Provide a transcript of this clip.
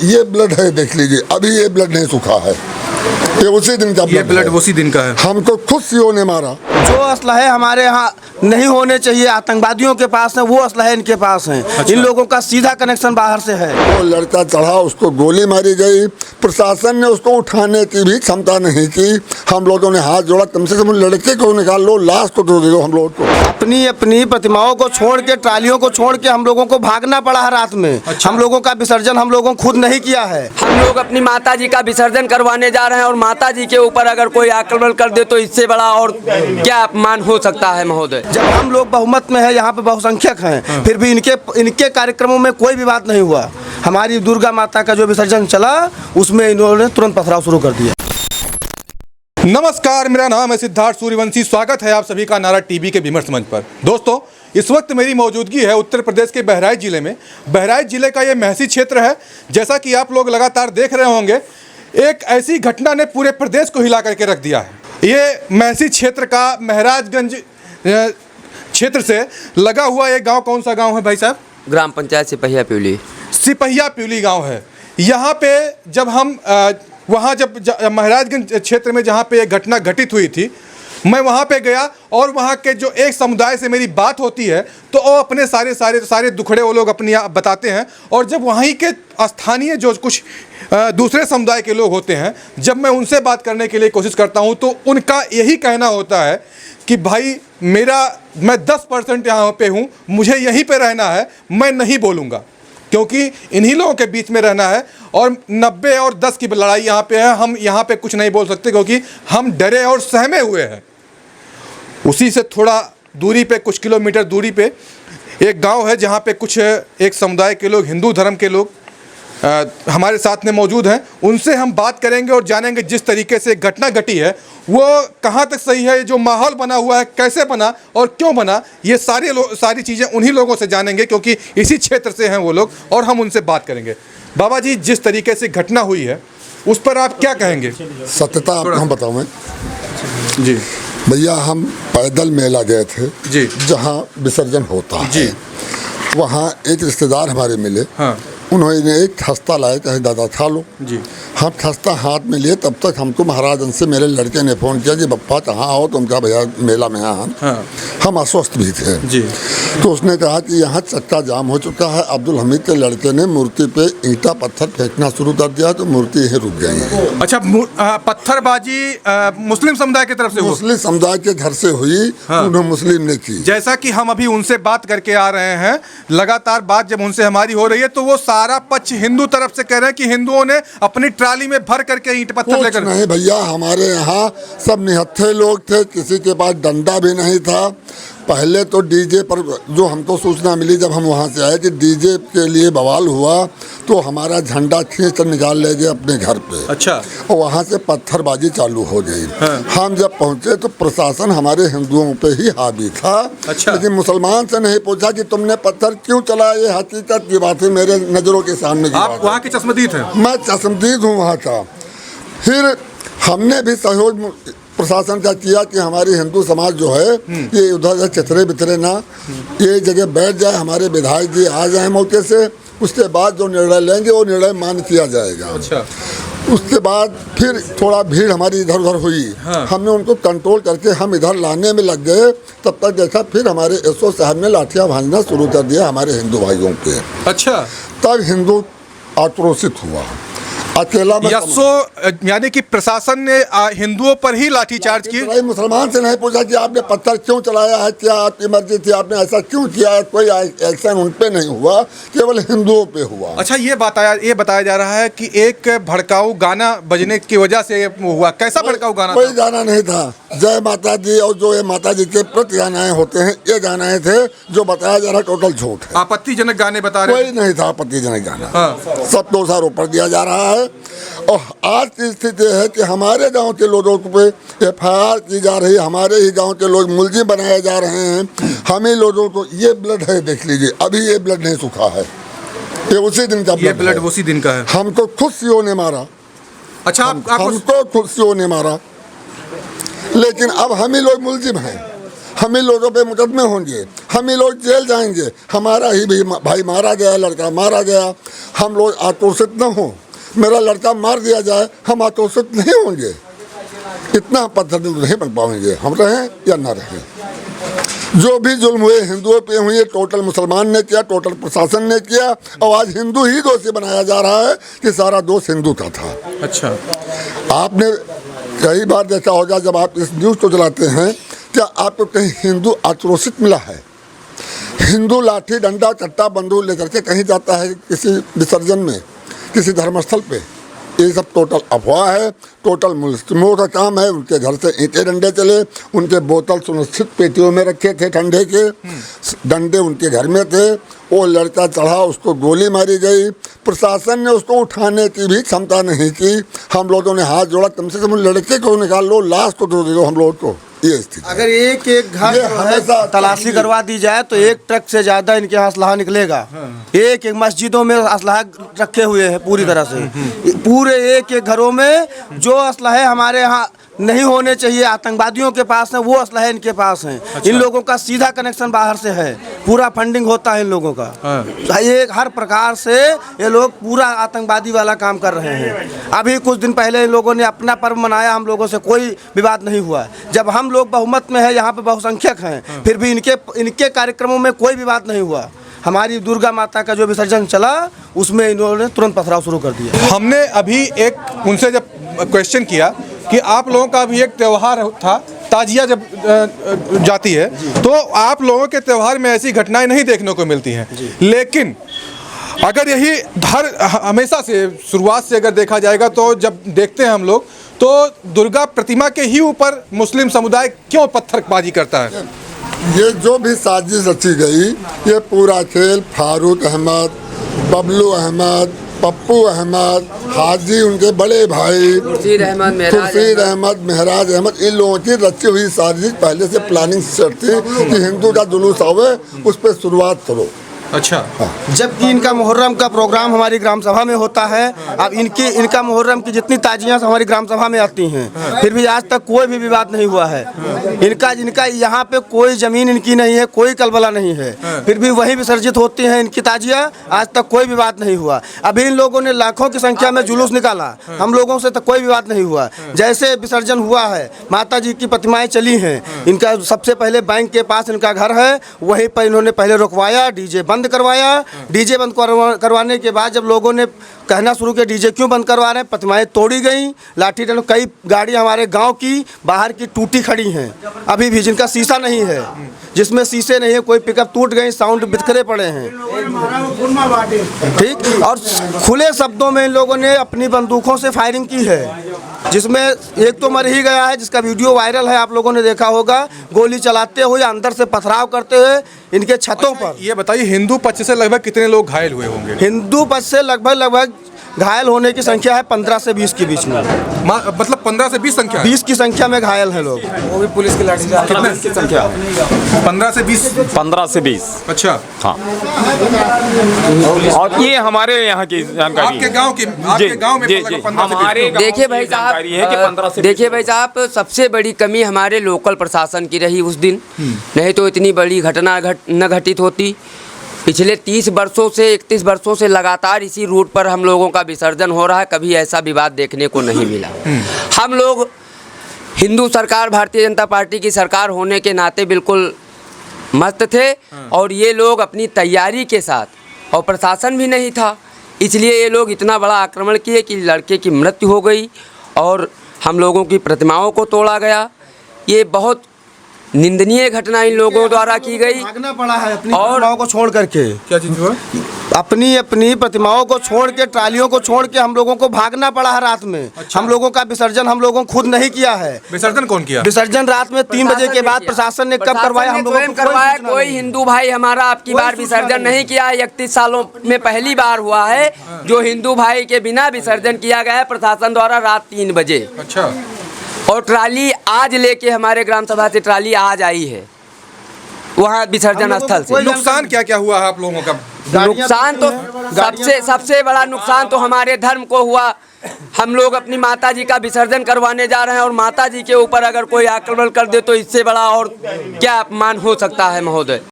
ये ब्लड है, देख लीजिए, अभी ये ब्लड नहीं सूखा है, ये उसी दिन का ये ब्लड उसी दिन का है। हमको खुद सीओ ने मारा। जो असलहे हमारे यहाँ नहीं होने चाहिए, आतंकवादियों के पास है, वो असलहे इनके पास हैं। अच्छा। इन लोगों का सीधा कनेक्शन बाहर से है। वो लड़का चढ़ा, उसको गोली मारी गई, प्रशासन ने उसको उठाने की भी क्षमता नहीं की। हम लोगों ने हाथ जोड़ा, कम से कम लड़के को निकाल लो, लाश को दे दो हम लोगों को। अपनी अपनी प्रतिमाओं को छोड़ के, ट्रालियों को छोड़ के हम लोगों को भागना पड़ा है रात में। अच्छा। हम लोगों का विसर्जन हम लोगों खुद नहीं किया है। हम लोग अपनी माता जी का विसर्जन करवाने जा रहे हैं और माता जी के ऊपर अगर कोई आक्रमण कर दे तो इससे बड़ा और क्या अपमान हो सकता है महोदय। जब हम लोग बहुमत में है, यहाँ पे बहुसंख्यक हैं, फिर भी इनके कार्यक्रमों में कोई विवाद नहीं हुआ। हमारी दुर्गा माता का जो विसर्जन चला, उसमें इन्होंने तुरंत पथराव शुरू कर दिया। नमस्कार, मेरा नाम है सिद्धार्थ सूर्यवंशी। स्वागत है आप सभी का नारा टीवी के विमर्श मंच पर। दोस्तों, इस वक्त मेरी मौजूदगी है उत्तर प्रदेश के बहराइच ज़िले में। बहराइच ज़िले का ये महसी क्षेत्र है। जैसा कि आप लोग लगातार देख रहे होंगे, एक ऐसी घटना ने पूरे प्रदेश को हिला करके रख दिया है। ये महसी क्षेत्र का महराजगंज क्षेत्र से लगा हुआ एक गांव, कौन सा गांव है भाई साहब? ग्राम पंचायत सिपहिया प्यूली। सिपहिया प्यूली गांव है। यहाँ पे जब हम वहाँ जब महराजगंज क्षेत्र में जहाँ पे ये घटना घटित हुई थी, मैं वहाँ पे गया और वहाँ के जो एक समुदाय से मेरी बात होती है तो वो अपने सारे दुखड़े वो लोग अपनी बताते हैं। और जब वहीं के स्थानीय जो कुछ दूसरे समुदाय के लोग होते हैं, जब मैं उनसे बात करने के लिए कोशिश करता हूँ तो उनका यही कहना होता है कि भाई मैं 10% यहाँ पे हूँ, मुझे यहीं पे रहना है, मैं नहीं बोलूँगा क्योंकि इन्हीं लोगों के बीच में रहना है और 90 और 10 की लड़ाई यहाँ पे है। हम यहाँ पे कुछ नहीं बोल सकते क्योंकि हम डरे और सहमे हुए हैं। उसी से थोड़ा दूरी पे, कुछ किलोमीटर दूरी पे एक गांव है जहाँ पे कुछ एक समुदाय के लोग, हिंदू धर्म के लोग हमारे साथ में मौजूद हैं। उनसे हम बात करेंगे और जानेंगे जिस तरीके से घटना घटी है वो कहाँ तक सही है, जो माहौल बना हुआ है कैसे बना और क्यों बना, ये सारी चीज़ें उन्हीं लोगों से जानेंगे क्योंकि इसी क्षेत्र से हैं वो लोग और हम उनसे बात करेंगे। बाबा जी, जिस तरीके से घटना हुई है उस पर आप क्या कहेंगे? सत्यता आपको हम बताऊँ जी भैया, हम पैदल मेला गए थे जी, जहाँ विसर्जन होता है जी। वहाँ एक रिश्तेदार हमारे मिले। हाँ। उन्होंने एक खस्ता लाया, कहे दादा खा लो जी। हम खस्ता हाथ में लिए, तब तक हमको महाराजगंज से मेरे लड़के ने फ़ोन किया कि बप्पा कहाँ हो तुम? कहा भैया मेला में हैं। हाँ। हम अस्वस्थ भी थे जी। तो उसने कहा कि यहाँ चक्का जाम हो चुका है। अब्दुल हमीद के लड़के ने मूर्ति पे ईंटा पत्थर फेंकना शुरू कर दिया तो मूर्ति यहीं रुक गई है। अच्छा, पत्थरबाजी मुस्लिम समुदाय की तरफ से हुआ? मुस्लिम समुदाय के घर से हुई। हाँ। उन्होंने मुस्लिम ने की। जैसा कि हम अभी उनसे बात करके आ रहे हैं, लगातार बात जब उनसे हमारी हो रही है तो वो सारा पक्ष हिंदू तरफ से कह रहे हैं कि हिंदुओं ने अपनी ट्राली में भर करके ईंट पत्थर लेकर। नहीं भैया, हमारे यहाँ सब निहत्थे लोग थे, किसी के पास डंडा भी नहीं था। पहले तो डीजे पर जो हमको सूचना मिली जब हम वहाँ से आए कि डीजे के लिए बवाल हुआ तो हमारा झंडा खींच कर निकाल ले गए अपने घर पे। अच्छा। और वहाँ से पत्थरबाजी चालू हो गई। हाँ। हम जब पहुँचे तो प्रशासन हमारे हिंदुओं पे ही हावी था। अच्छा। लेकिन मुसलमान से नहीं पूछा कि तुमने पत्थर क्यों चलाया। ये हकीकत की बात है, मेरे नज़रों के सामने की आप बात वहाँ के चश्मदीद हैं? मैं चश्मदीद हूँ वहाँ का। फिर हमने भी सहयोग प्रशासन का किया कि हमारी हिंदू समाज जो है ये उधर चितरे बितरे ना, ये जगह बैठ जाए, हमारे विधायक जी आ जाए मौके से, उसके बाद जो निर्णय लेंगे वो निर्णय मान्य किया जाएगा। अच्छा। उसके बाद फिर थोड़ा भीड़ हमारी इधर उधर हुई। हाँ। हमने उनको कंट्रोल करके हम इधर लाने में लग गए। तब तक देखा फिर हमारे एसओ साहब ने लाठियाँ भांजना शुरू कर दिया हमारे हिंदू भाइयों पे। अच्छा। तब हिंदू आक्रोशित हुआ। अकेला यानी कि प्रशासन ने हिंदुओं पर ही लाठीचार्ज की। मुसलमान से नहीं पूछा कि आपने पत्थर क्यों चलाया है, क्या आपकी मर्जी थी, आपने ऐसा क्यों किया है। कोई एक्शन उन पे नहीं हुआ, केवल हिंदुओं पे हुआ। अच्छा, ये बताया जा रहा है कि एक भड़काऊ गाना बजने की वजह से हुआ। कैसा भड़काऊ गाना? कोई गाना नहीं था। जय माता दी और जो ये माता जी के प्रति गानाएं होते हैं, ये गानाएं थे। जो बताया जा रहा टोटल झूठ है। आपत्तिजनक गाने बता रहे? कोई नहीं था आपत्तिजनक गाना। हाँ। सब दोषारोप पर दिया जा रहा है। और आज की स्थिति है कि हमारे गांव के लोगों पे एफआईआर की जा रही है, हमारे ही गांव के लोग मुलजिम बनाए जा रहे हैं। हम ही लोगों को, ये ब्लड है, देख लीजिए, अभी ये ब्लड नहीं सूखा है, ये उसी दिन का ये ब्लड उसी दिन का है। हमको खुद सीओ ने मारा। अच्छा, हमको खुद सीओ ने मारा। लेकिन अब हम ही लोग मुलजिम हैं, हम ही लोगों पे मुकदमे होंगे, हम ही लोग जेल जाएंगे, हमारा ही भी भाई मारा गया, लड़का मारा गया, हम लोग आक्रोशित न हों, मेरा लड़का मार दिया जाए, हम आक्रोशित नहीं होंगे, इतना पत्थर नहीं बन पाएंगे, हम रहें या ना रहें। जो भी जुल्म हुए हिंदुओं पे हुए, टोटल मुसलमान ने किया, टोटल प्रशासन ने किया, और आज हिंदू ही दोषी बनाया जा रहा है कि सारा दोष हिंदू का था। अच्छा, आपने कई बार देखा होगा जब आप इस न्यूज़ को चलाते हैं, क्या आपको कहीं हिंदू आक्रोशित मिला है? हिंदू लाठी डंडा चट्टा बंदूक लेकर के कहीं जाता है किसी विसर्जन में, किसी धर्मस्थल पे? ये सब टोटल अफवाह है, टोटल मुस्लिमों का काम है। उनके घर से ईंटें डंडे चले, उनके बोतल सुनिश्चित पेटियों में रखे थे ठंडे के, डंडे उनके घर में थे, वो लड़का चढ़ा, उसको गोली मारी गई, प्रशासन ने उसको उठाने की भी क्षमता नहीं की। हम लोगों ने हाथ जोड़ा, कम से कम लड़के को निकाल लो, लाश को दे दो हम लोगों को। ये स्थिति अगर एक एक घर ये जो है हमेशा तलाशी करवा दी जाए तो एक ट्रक से ज्यादा इनके यहाँ असलहा निकलेगा। एक एक मस्जिदों में असलहा रखे हुए हैं पूरी तरह से, पूरे एक एक घरों में जो असलहे हमारे यहाँ नहीं होने चाहिए आतंकवादियों के पास है, वो असलहे इनके पास हैं। इन लोगों का सीधा कनेक्शन बाहर से है, पूरा फंडिंग होता है इन लोगों का। ये हर प्रकार से ये लोग पूरा आतंकवादी वाला काम कर रहे हैं। अभी कुछ दिन पहले इन लोगों ने अपना पर्व मनाया, हम लोगों से कोई विवाद नहीं हुआ। जब हम लोग बहुमत में है, यहाँ पे बहुसंख्यक हैं, फिर भी इनके कार्यक्रमों में कोई विवाद नहीं हुआ। हमारी दुर्गा माता का जो विसर्जन चला उसमें इन्होंने तुरंत पथराव शुरू कर दिया। हमने अभी एक उनसे जब क्वेश्चन किया कि आप लोगों का भी एक त्यौहार था, ताजिया जब जाती है तो आप लोगों के त्यौहार में ऐसी घटनाएं नहीं देखने को मिलती हैं, लेकिन अगर यही हमेशा से शुरुआत से अगर देखा जाएगा तो जब देखते हैं हम लोग तो दुर्गा प्रतिमा के ही ऊपर मुस्लिम समुदाय क्यों पत्थरबाजी करता है? ये जो भी साजिश रची गई, ये पूरा खेल फारूक अहमद, बबलू अहमद, पप्पू अहमद, हाजी उनके बड़े भाई खुर्शीद अहमद, महराज अहमद, इन लोगों की रची हुई साजिश पहले से प्लानिंग सेट थी कि हिंदू का जुलूस आवे, उस पर शुरुआत करो। अच्छा, जबकि इनका मुहर्रम का प्रोग्राम हमारी ग्राम सभा में होता है। अब इनका मुहर्रम की जितनी ताजियाँ हमारी ग्राम सभा में आती हैं, फिर भी आज तक कोई भी विवाद नहीं हुआ है। इनका यहाँ पे कोई जमीन इनकी नहीं है, कोई कलबला नहीं है, फिर भी वही विसर्जित होती हैं इनकी ताजियाँ, आज तक कोई विवाद नहीं हुआ। अभी इन लोगों ने लाखों की संख्या में जुलूस निकाला, हम लोगों से तो कोई विवाद नहीं हुआ। जैसे विसर्जन हुआ है, माता जी की प्रतिमाएं चली हैं, इनका सबसे पहले बैंक के पास इनका घर है, वहीं पर इन्होंने पहले रुकवाया, डीजे बंद करवाया। डीजे बंद करवाने के बाद जब लोगों ने कहना शुरू किया डीजे क्यों बंद करवा रहे हैं, प्रतिमाएं तोड़ी गई, लाठी डंडों, कई गाड़ियां हमारे गांव की बाहर की टूटी खड़ी हैं अभी भी, जिनका शीशा नहीं है, जिसमें शीशे नहीं है, कोई पिकअप टूट गई, साउंड बिखरे पड़े हैं। ठीक, और खुले शब्दों में इन लोगों ने अपनी बंदूकों से फायरिंग की है, जिसमें एक तो मर ही गया है, जिसका वीडियो वायरल है, आप लोगों ने देखा होगा, गोली चलाते हुए अंदर से पथराव करते हुए इनके छतों पर। ये बताइए हिंदू पक्ष से लगभग कितने लोग घायल हुए होंगे? हिंदू पक्ष से लगभग घायल होने की संख्या है 15 से 20 के बीच में। मतलब 15 से 20 संख्या? 20 की संख्या में घायल हैं लोग, वो भी पुलिस की लाठी की संख्या 15 से 20? 15 से 20। अच्छा, हाँ। और ये हमारे यहाँ की जानकारी, आपके गांव की, आपके गांव में हमारे देखिए भाई साहब, देखिए भाई साहब, सबसे बड़ी कमी हमारे लोकल प्रशासन की रही उस दिन, नहीं तो इतनी बड़ी घटना न घटित होती। पिछले 30 वर्षों से 31 वर्षों से लगातार इसी रूट पर हम लोगों का विसर्जन हो रहा है, कभी ऐसा विवाद देखने को नहीं मिला। हम लोग हिंदू सरकार, भारतीय जनता पार्टी की सरकार होने के नाते बिल्कुल मस्त थे, और ये लोग अपनी तैयारी के साथ, और प्रशासन भी नहीं था, इसलिए ये लोग इतना बड़ा आक्रमण किए कि लड़के की मृत्यु हो गई और हम लोगों की प्रतिमाओं को तोड़ा गया। ये बहुत निंदनीय घटना इन लोगों द्वारा की गई। भागना पड़ा है अपनी प्रतिमाओं को छोड़ करके। क्या चीज़ हुआ? अपनी प्रतिमाओं को छोड़ के, ट्रालियों को छोड़ के हम लोगों को भागना पड़ा है रात में। अच्छा। हम लोगों का विसर्जन हम लोगों खुद नहीं किया है। विसर्जन कौन किया? विसर्जन रात में 3 बजे के बाद प्रशासन ने कब करवाया, हम लोगों को करवाया। कोई हिंदू भाई हमारा आपकी बार विसर्जन नहीं किया। 31 सालों में पहली बार हुआ है जो हिंदू भाई के बिना विसर्जन किया गया है प्रशासन द्वारा रात 3 बजे। अच्छा, और ट्राली आज लेके हमारे ग्राम सभा से ट्राली आज आई है वहाँ विसर्जन स्थल से। नुकसान क्या क्या हुआ है आप लोगों का? नुकसान तो सबसे बड़ा नुकसान तो हमारे धर्म को हुआ। हम लोग अपनी माता जी का विसर्जन करवाने जा रहे हैं और माता जी के ऊपर अगर कोई आक्रमण कर दे तो इससे बड़ा और क्या अपमान हो सकता है महोदय।